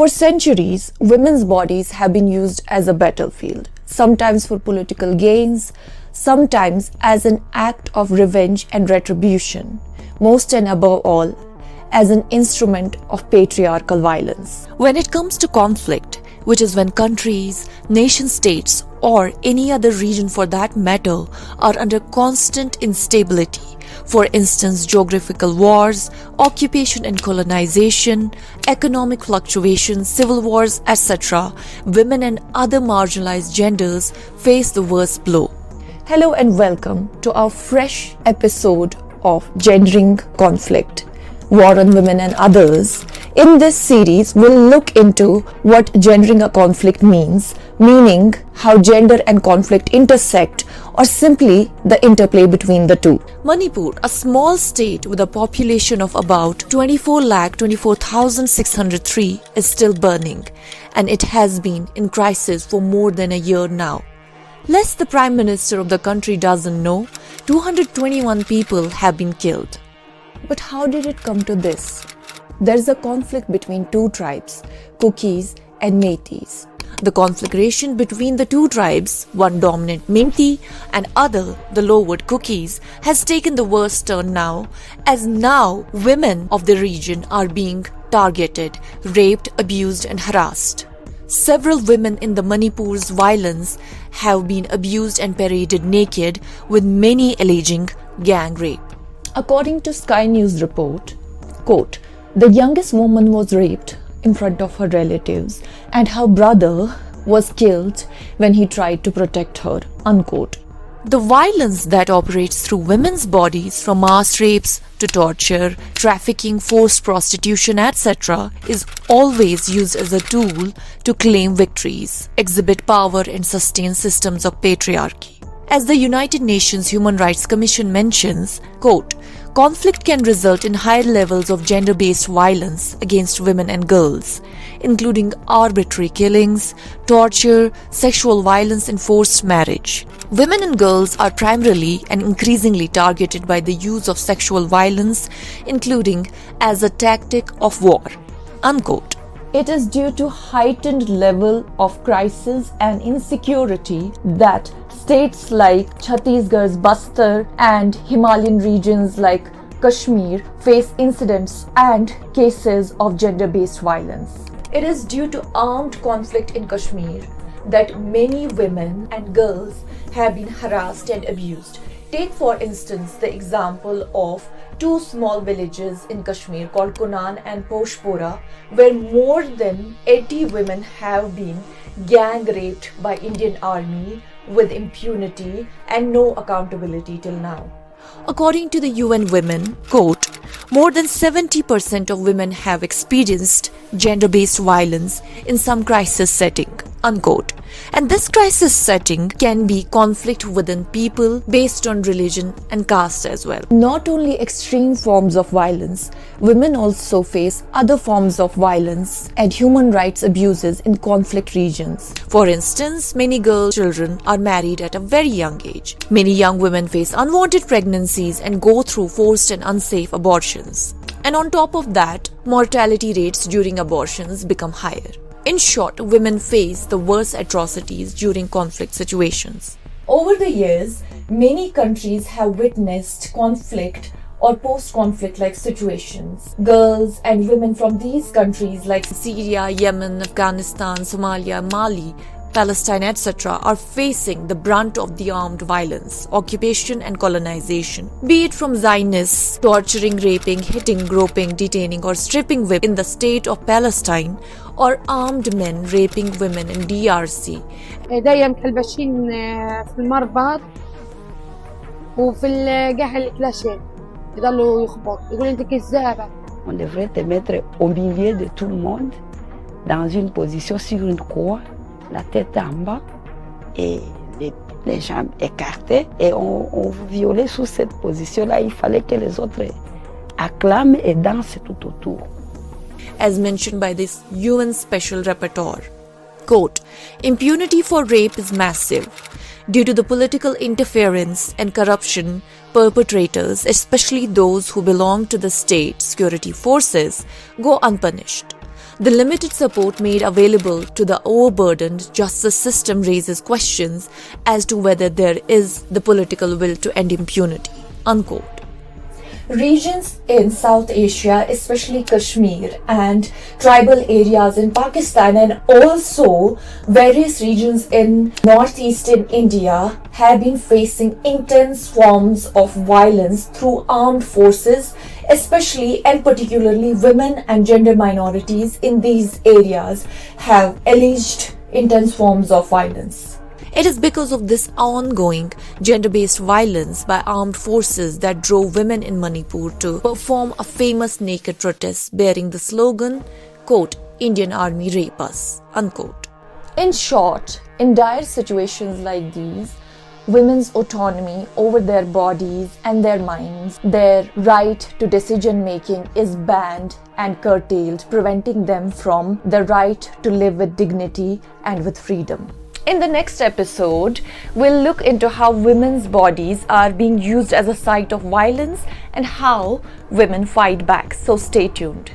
For centuries, women's bodies have been used as a battlefield, sometimes for political gains, sometimes as an act of revenge and retribution, most and above all, as an instrument of patriarchal violence. When it comes to conflict, which is when countries, nation-states, or any other region for that matter are under constant instability, for instance geographical wars, occupation and colonization, economic fluctuations, civil wars, etc., women and other marginalized genders face the worst blow. Hello and welcome to our fresh episode of Gendering Conflict, War on Women and Others. In this series, we'll look into what gendering a conflict means, meaning how gender and conflict intersect, or simply the interplay between the two. Manipur, a small state with a population of about 24,24,603, is still burning, and it has been in crisis for more than a year now. Lest the Prime Minister of the country doesn't know, 221 people have been killed. But how did it come to this? There's a conflict between two tribes, Kukis and Métis. The conflagration between the two tribes, one dominant Métis and other the lowered Kukis, has taken the worst turn now, as now women of the region are being targeted, raped, abused and harassed. Several women in the Manipur's violence have been abused and paraded naked, with many alleging gang rape. According to Sky News report, quote, "The youngest woman was raped in front of her relatives and her brother was killed when he tried to protect her," unquote. The violence that operates through women's bodies, from mass rapes to torture, trafficking, forced prostitution, etc., is always used as a tool to claim victories, exhibit power and sustain systems of patriarchy. As the United Nations Human Rights Commission mentions, quote, "Conflict can result in higher levels of gender-based violence against women and girls, including arbitrary killings, torture, sexual violence and forced marriage. Women and girls are primarily and increasingly targeted by the use of sexual violence, including as a tactic of war," unquote. It is due to heightened level of crisis and insecurity that states like Chhattisgarh's Bastar and Himalayan regions like Kashmir face incidents and cases of gender-based violence. It is due to armed conflict in Kashmir that many women and girls have been harassed and abused. Take for instance the example of two small villages in Kashmir called Kunan and Poshpora, where more than 80 women have been gang raped by Indian Army with impunity and no accountability till now. According to the UN Women, quote, "More than 70% of women have experienced gender-based violence in some crisis setting," unquote. And this crisis setting can be conflict within people based on religion and caste as well. Not only extreme forms of violence, women also face other forms of violence and human rights abuses in conflict regions. For instance, many girl children are married at a very young age. Many young women face unwanted pregnancies and go through forced and unsafe abortions. And on top of that, mortality rates during abortions become higher. In short, women face the worst atrocities during conflict situations. Over the years, many countries have witnessed conflict or post-conflict like situations. Girls and women from these countries like Syria, Yemen, Afghanistan, Somalia, Mali, Palestine, etc. are facing the brunt of the armed violence, occupation and colonization. Be it from Zionists torturing, raping, hitting, groping, detaining or stripping women in the state of Palestine, or armed men raping women in DRC. دايما مكلبشين في المربط وفي الجهل الكلاشين يضلوا يخبط يقول انت كذابة. On devrait te mettre au milieu de tout le monde, dans une position sur une croix, la tête en bas et les jambes écartées, et on vous violait sous cette position-là. Il fallait que les autres acclament et dansent tout autour. As mentioned by this UN Special Rapporteur, quote, "Impunity for rape is massive. Due to the political interference and corruption, perpetrators, especially those who belong to the state security forces, go unpunished. The limited support made available to the overburdened justice system raises questions as to whether there is the political will to end impunity." Unquote. Regions in South Asia, especially Kashmir and tribal areas in Pakistan and also various regions in northeastern India have been facing intense forms of violence through armed forces, especially and particularly women and gender minorities in these areas have alleged intense forms of violence. It is because of this ongoing gender-based violence by armed forces that drove women in Manipur to perform a famous naked protest bearing the slogan, quote, "Indian Army rape us," unquote. In short, in dire situations like these, women's autonomy over their bodies and their minds, their right to decision making is banned and curtailed, preventing them from the right to live with dignity and with freedom. In the next episode, we'll look into how women's bodies are being used as a site of violence and how women fight back. So stay tuned.